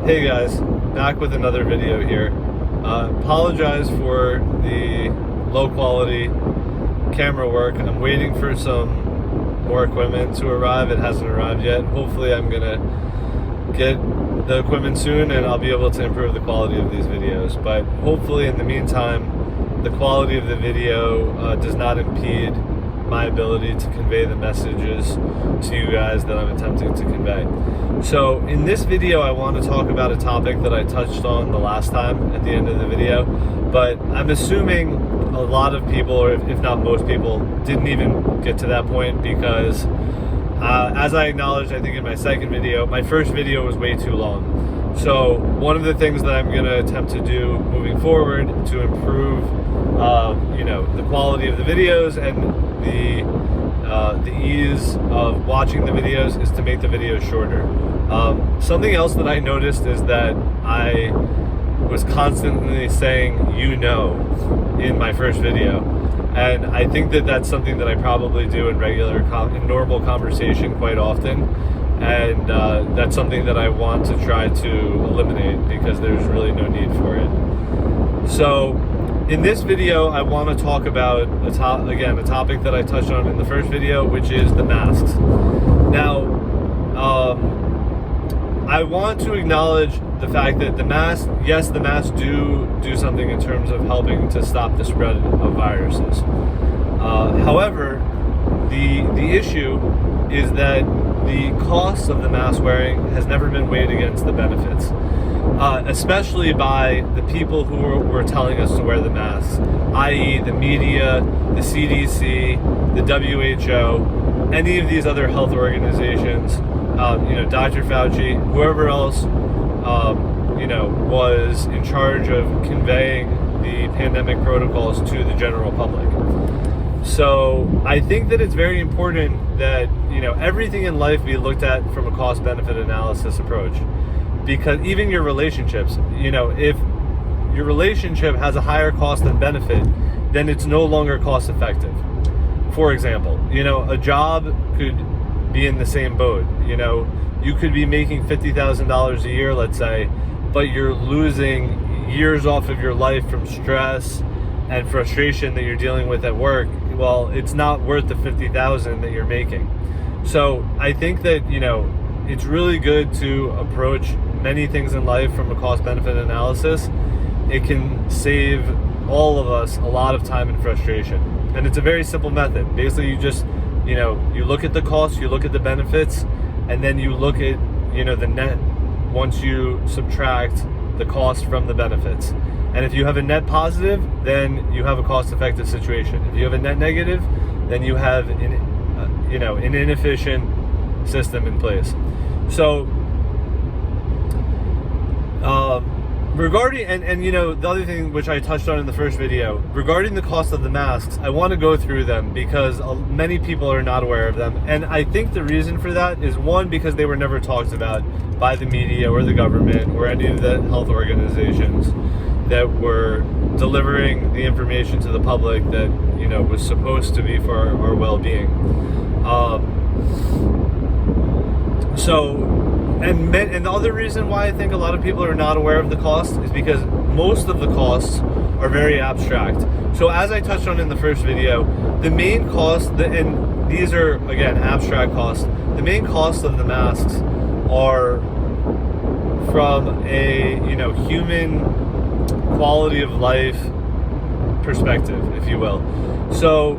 Hey guys, back with another video here. Apologize for the low quality camera work. I'm waiting for some more equipment to arrive. It hasn't arrived yet. Hopefully I'm gonna get the equipment soon and I'll be able to improve the quality of these videos. But hopefully in the meantime, the quality of the video does not impede my ability to convey the messages to you guys that I'm attempting to convey. So in this video, I want to talk about a topic that I touched on the last time at the end of the video, but I'm assuming a lot of people, or if not most people, didn't even get to that point because as I acknowledged, I think in my second video, my first video was way too long. So one of the things that I'm going to attempt to do moving forward to improve the quality of the videos and the ease of watching the videos is to make the videos shorter. Something else that I noticed is that I was constantly saying in my first video, and I think that that's something that I probably do in in normal conversation quite often, and that's something that I want to try to eliminate because there's really no need for it. So in this video, I want to talk about a topic that I touched on in the first video, which is the masks. Now, I want to acknowledge the fact that the masks do something in terms of helping to stop the spread of viruses. However, the issue is that the cost of the mask wearing has never been weighed against the benefits. Especially by the people who were telling us to wear the masks, i.e. the media, the CDC, the WHO, any of these other health organizations, Dr. Fauci, whoever else, was in charge of conveying the pandemic protocols to the general public. So I think that it's very important that, everything in life be looked at from a cost-benefit analysis approach. Because even your relationships, if your relationship has a higher cost than benefit, then it's no longer cost effective. For example, a job could be in the same boat. You could be making $50,000 a year, let's say, but you're losing years off of your life from stress and frustration that you're dealing with at work. Well, it's not worth the $50,000 that you're making. So I think that, it's really good to approach many things in life from a cost-benefit analysis. It can save all of us a lot of time and frustration. And it's a very simple method. Basically, you just, you look at the costs, you look at the benefits, and then you look at, the net once you subtract the cost from the benefits. And if you have a net positive, then you have a cost-effective situation. If you have a net negative, then you have an inefficient system in place. So regarding the other thing which I touched on in the first video, regarding the cost of the masks, I want to go through them because many people are not aware of them, and I think the reason for that is, one, because they were never talked about by the media or the government or any of the health organizations that were delivering the information to the public that was supposed to be for our well-being. And the other reason why I think a lot of people are not aware of the cost is because most of the costs are very abstract. So as I touched on in the first video, the main cost, and these are again abstract costs, the main costs of the masks are from a human quality of life perspective, if you will. So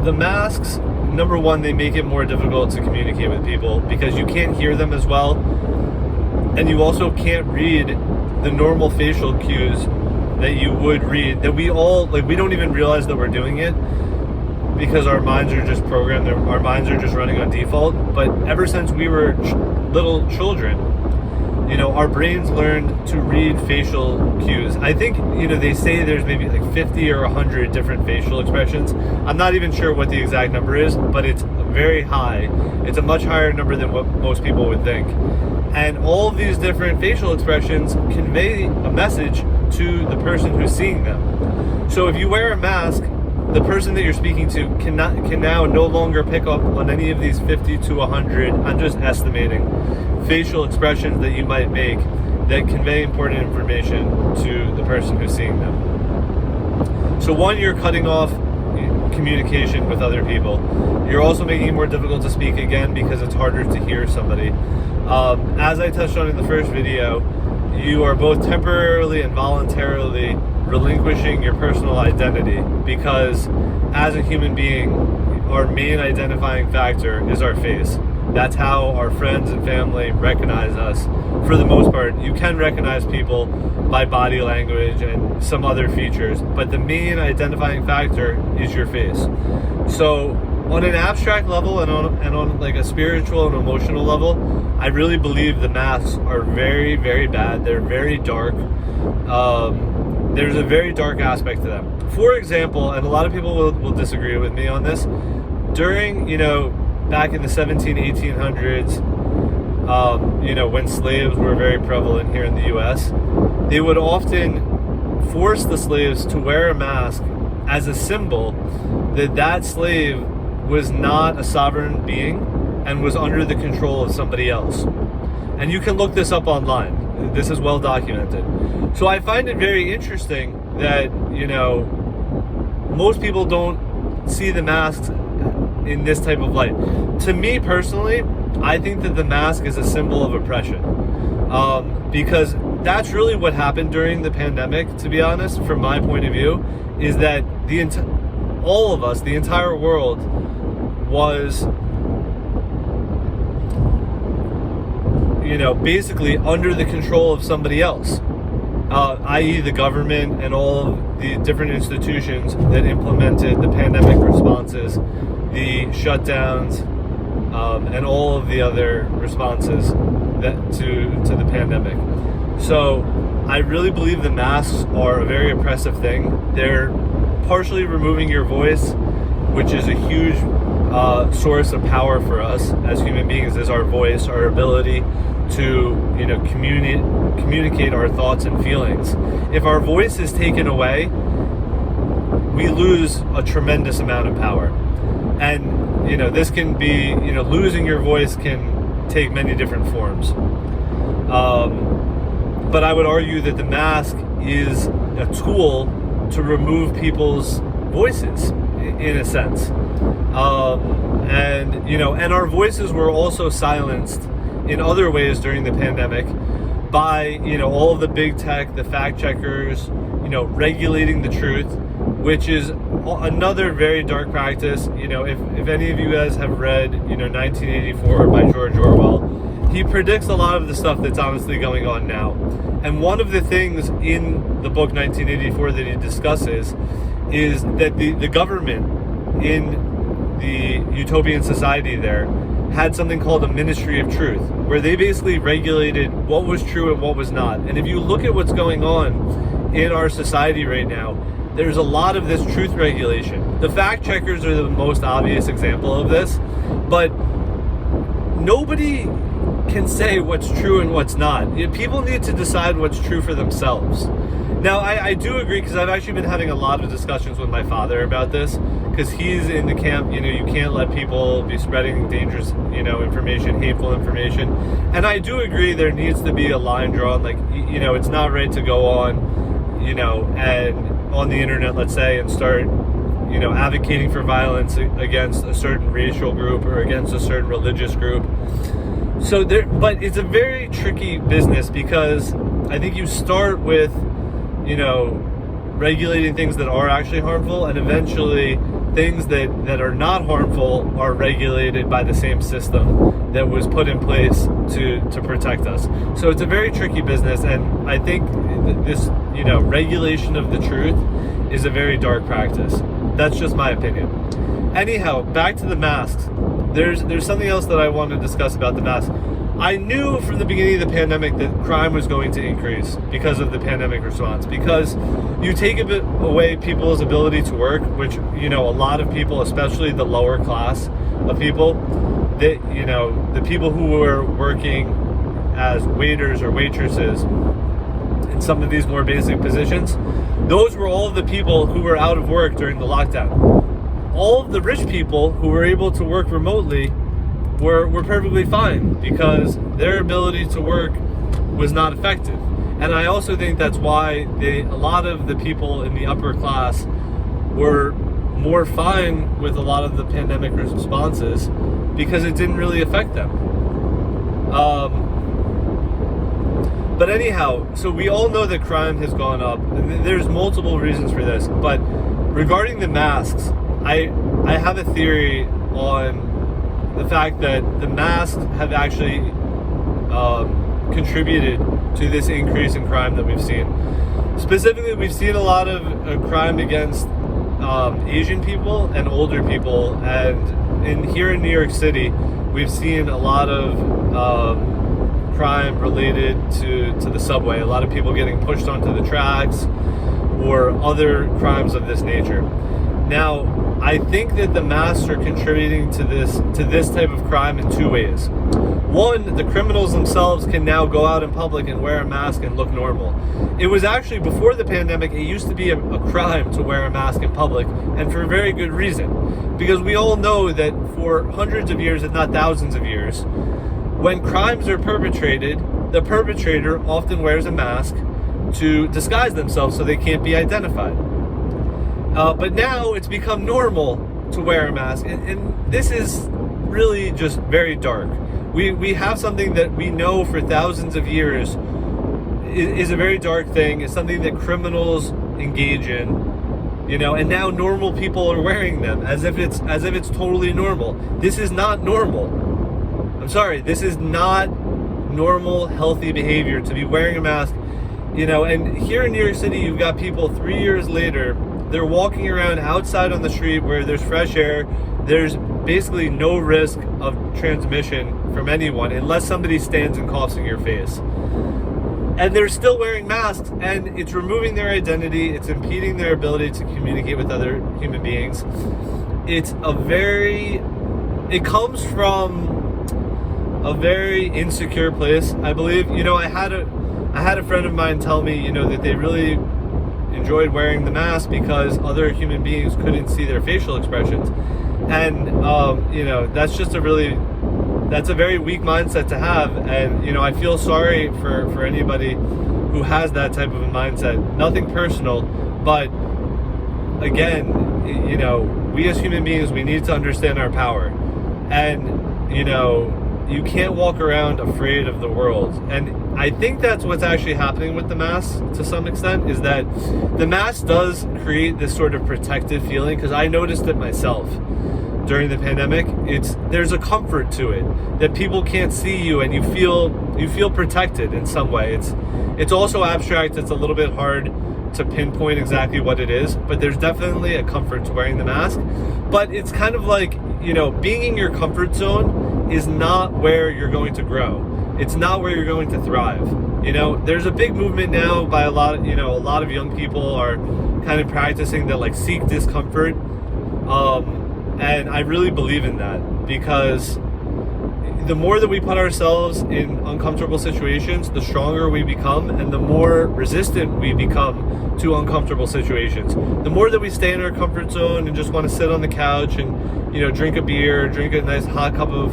the masks, number one, they make it more difficult to communicate with people because you can't hear them as well, and you also can't read the normal facial cues that you would read, that we don't even realize that we're doing it because our minds are just programmed, our minds are just running on default. But ever since we were little children, our brains learned to read facial cues. I think, they say there's maybe like 50 or 100 different facial expressions. I'm not even sure what the exact number is, but it's very high. It's a much higher number than what most people would think. And all of these different facial expressions convey a message to the person who's seeing them. So if you wear a mask, the person that you're speaking to can now no longer pick up on any of these 50 to 100, I'm just estimating, facial expressions that you might make that convey important information to the person who's seeing them. So one, you're cutting off communication with other people. You're also making it more difficult to speak again because it's harder to hear somebody. As I touched on in the first video, you are both temporarily and voluntarily relinquishing your personal identity, because as a human being, our main identifying factor is our face. That's how our friends and family recognize us. For the most part, you can recognize people by body language and some other features, but the main identifying factor is your face. So on an abstract level and on like a spiritual and emotional level, I really believe the masks are very, very bad. They're very dark. There's a very dark aspect to them. For example, and a lot of people will disagree with me on this, during, back in the 1800s, when slaves were very prevalent here in the US, they would often force the slaves to wear a mask as a symbol that slave was not a sovereign being and was under the control of somebody else. And you can look this up online. This is well documented. So I find it very interesting that, most people don't see the masks in this type of light. To me personally, I think that the mask is a symbol of oppression, because that's really what happened during the pandemic, to be honest, from my point of view, is that all of us, the entire world, was basically under the control of somebody else, i.e. the government and all of the different institutions that implemented the pandemic responses, the shutdowns, and all of the other responses to the pandemic. So I really believe the masks are a very oppressive thing. They're partially removing your voice, which is a huge source of power for us as human beings, is our voice, our ability to communicate our thoughts and feelings. If our voice is taken away, we lose a tremendous amount of power. And this can be, losing your voice can take many different forms. But I would argue that the mask is a tool to remove people's voices, in a sense. And our voices were also silenced in other ways during the pandemic by, all of the big tech, the fact checkers, regulating the truth, which is another very dark practice. If any of you guys have read, 1984 by George Orwell, he predicts a lot of the stuff that's honestly going on now. And one of the things in the book 1984 that he discusses is that the government in the utopian society there had something called a Ministry of Truth, where they basically regulated what was true and what was not. And if you look at what's going on in our society right now, there's a lot of this truth regulation. The fact checkers are the most obvious example of this, but nobody can say what's true and what's not. People need to decide what's true for themselves. Now, I do agree, because I've actually been having a lot of discussions with my father about this, because he's in the camp, you can't let people be spreading dangerous, information, hateful information. And I do agree there needs to be a line drawn, like, it's not right to go on, and on the internet, let's say, and start, advocating for violence against a certain racial group or against a certain religious group. But it's a very tricky business, because I think you start with, regulating things that are actually harmful, and eventually things that are not harmful are regulated by the same system that was put in place to protect us. So it's a very tricky business, and I think this, regulation of the truth is a very dark practice. That's just my opinion. Anyhow, back to the masks. There's something else that I want to discuss about the masks. I knew from the beginning of the pandemic that crime was going to increase because of the pandemic response, because you take a bit away people's ability to work, which, a lot of people, especially the lower class of people, that, the people who were working as waiters or waitresses, in some of these more basic positions, those were all of the people who were out of work during the lockdown. All of the rich people who were able to work remotely were perfectly fine because their ability to work was not affected. And I also think that's why a lot of the people in the upper class were more fine with a lot of the pandemic responses because it didn't really affect them. But anyhow, so we all know that crime has gone up. There's multiple reasons for this, but regarding the masks, I have a theory on the fact that the masks have actually contributed to this increase in crime that we've seen. Specifically, we've seen a lot of crime against Asian people and older people, and here in New York City, we've seen a lot of crime related to the subway. A lot of people getting pushed onto the tracks or other crimes of this nature. Now, I think that the masks are contributing to this type of crime in two ways. One, the criminals themselves can now go out in public and wear a mask and look normal. It was actually, before the pandemic, it used to be a crime to wear a mask in public, and for a very good reason. Because we all know that for hundreds of years, if not thousands of years, when crimes are perpetrated, the perpetrator often wears a mask to disguise themselves so they can't be identified. But now it's become normal to wear a mask, and this is really just very dark. We have something that we know for thousands of years is a very dark thing. It's something that criminals engage in, and now normal people are wearing them as if it's totally normal. This is not normal. I'm sorry, this is not normal, healthy behavior to be wearing a mask, and here in New York City, you've got people 3 years later, they're walking around outside on the street where there's fresh air, there's basically no risk of transmission from anyone unless somebody stands and coughs in your face. And they're still wearing masks, and it's removing their identity, it's impeding their ability to communicate with other human beings. It comes from a very insecure place, I believe. I had a friend of mine tell me, that they really enjoyed wearing the mask because other human beings couldn't see their facial expressions. And, that's a very weak mindset to have. And, I feel sorry for anybody who has that type of a mindset. Nothing personal, but again, we as human beings, we need to understand our power. And, you can't walk around afraid of the world. And I think that's what's actually happening with the mask to some extent, is that the mask does create this sort of protective feeling, because I noticed it myself during the pandemic. There's a comfort to it that people can't see you and you feel protected in some way. It's also abstract. It's a little bit hard to pinpoint exactly what it is, but there's definitely a comfort to wearing the mask. But it's kind of like, being in your comfort zone is not where you're going to grow. It's not where you're going to thrive. There's a big movement now by a lot of young people are kind of practicing that, like, seek discomfort. And I really believe in that, because the more that we put ourselves in uncomfortable situations, the stronger we become, and the more resistant we become to uncomfortable situations. The more that we stay in our comfort zone and just want to sit on the couch and, drink a beer, drink a nice hot cup of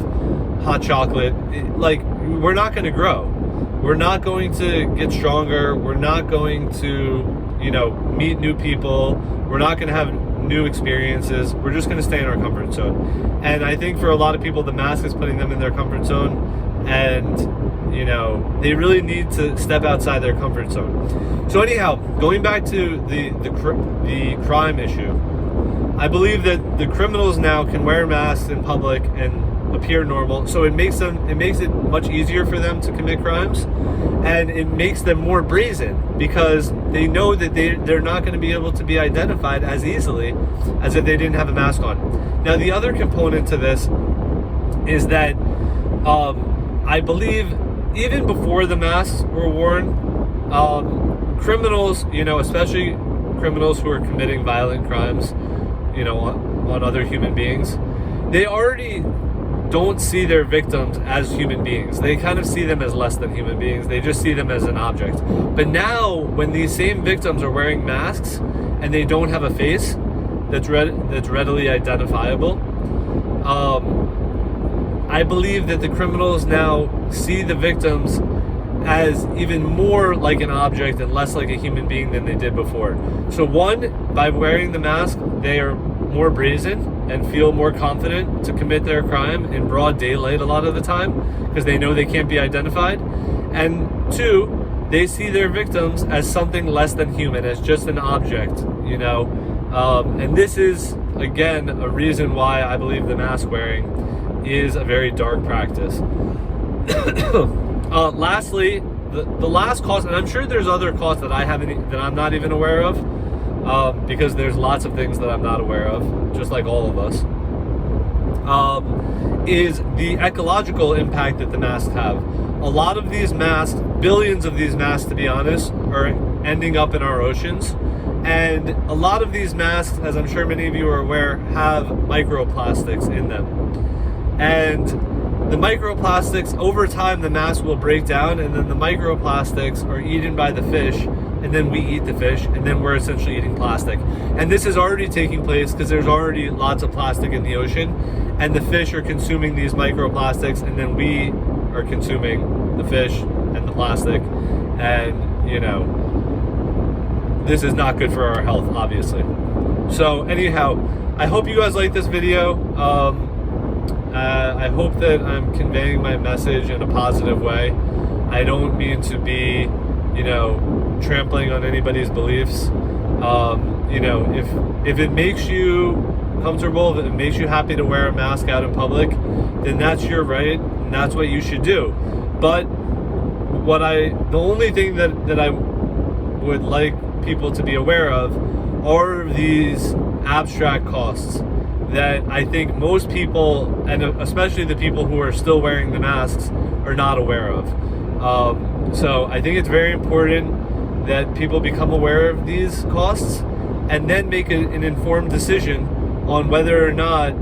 hot chocolate, we're not going to grow. We're not going to get stronger. We're not going to, meet new people. We're not going to have new experiences. We're just going to stay in our comfort zone. And I think for a lot of people, the mask is putting them in their comfort zone, and they really need to step outside their comfort zone. So anyhow, going back to the crime issue, I believe that the criminals now can wear masks in public and appear normal, so it makes it much easier for them to commit crimes, and it makes them more brazen because they know that they're not going to be able to be identified as easily as if they didn't have a mask on. Now, the other component to this is that I believe even before the masks were worn, criminals, especially criminals who are committing violent crimes, on other human beings, they already don't see their victims as human beings. They kind of see them as less than human beings. They just see them as an object. But now, when these same victims are wearing masks and they don't have a face that's readily identifiable, I believe that the criminals now see the victims as even more like an object and less like a human being than they did before. So one, by wearing the mask, they are more brazen and feel more confident to commit their crime in broad daylight a lot of the time because they know they can't be identified. And two, they see their victims as something less than human, as just an object, you know. And this is, again, a reason why I believe the mask wearing is a very dark practice. Lastly, the last cost, and I'm sure there's other costs that I'm not even aware of, because there's lots of things that I'm not aware of, just like all of us, is the ecological impact that the masks have. A lot of these masks, billions of these masks to be honest, are ending up in our oceans. And a lot of these masks, as I'm sure many of you are aware, have microplastics in them. And the microplastics, over time, the mask will break down, and then the microplastics are eaten by the fish, and then we eat the fish, and then we're essentially eating plastic. And this is already taking place because there's already lots of plastic in the ocean, and the fish are consuming these microplastics, and then we are consuming the fish and the plastic. And, you know, this is not good for our health, obviously. So anyhow, I hope you guys like this video. I hope that I'm conveying my message in a positive way. I don't mean to be, you know, trampling on anybody's beliefs. You know, if it makes you comfortable, if it makes you happy to wear a mask out in public, then that's your right, and that's what you should do. But the only thing that I would like people to be aware of are these abstract costs that I think most people, and especially the people who are still wearing the masks, are not aware of. So I think it's very important that people become aware of these costs and then make an informed decision on whether or not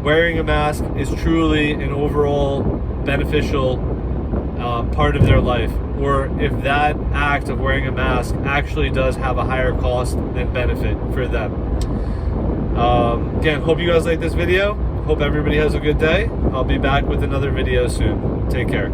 wearing a mask is truly an overall beneficial part of their life, or if that act of wearing a mask actually does have a higher cost than benefit for them. Again, hope you guys like this video. Hope everybody has a good day. I'll be back with another video soon. Take care.